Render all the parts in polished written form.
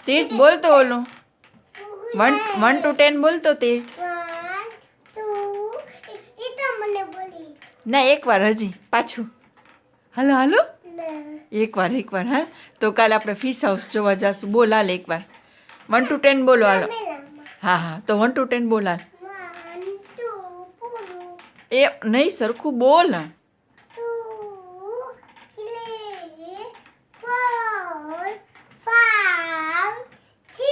तीर्थ बोल तो ओलो 1 to 10 बोल तो तीर्थ ना एक बार हजी पाछू हालो हालो एक बार हाल तो काले આપણે ફિશ હાઉસ જોવા જાશું બોલ હાલ એક વાર 1 to 10 બોલો હાલો હા હા તો 1 to 10 બોલ હાલ 1 2 એ નહીં સરખું બોલ 2 3 4 5 6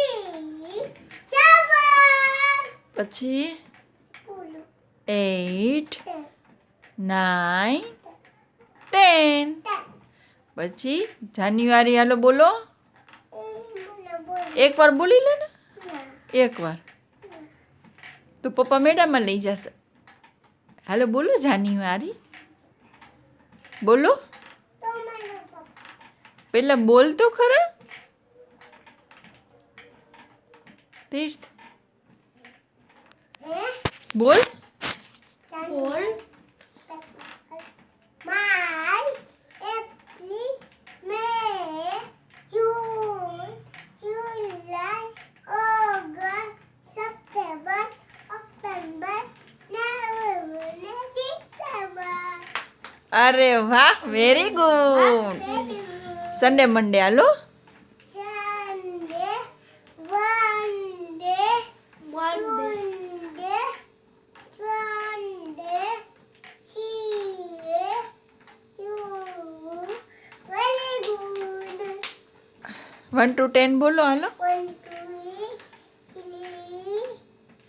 7 પછી 8 9 10 પછી જાન્યુઆરી હાલો બોલો એક વાર બોલી લે ને એક વાર તો પપ્પા મેડામાં લઈ જશે હાલો બોલો જાન્યુઆરી બોલો પેલા બોલ તો ખરા તીર્થ બોલ બોલ March April May June July August September October November December અરે વાહ વેરી ગુડ સન્ડે મંડે હાલો સન્ડે વનડે સન્ડે સન્ડે ચીવે ચુ વેરી ગુડ 1 to 10 બોલો હાલો 1 2 3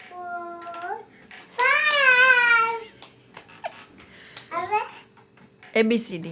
4 5 હવે ABCD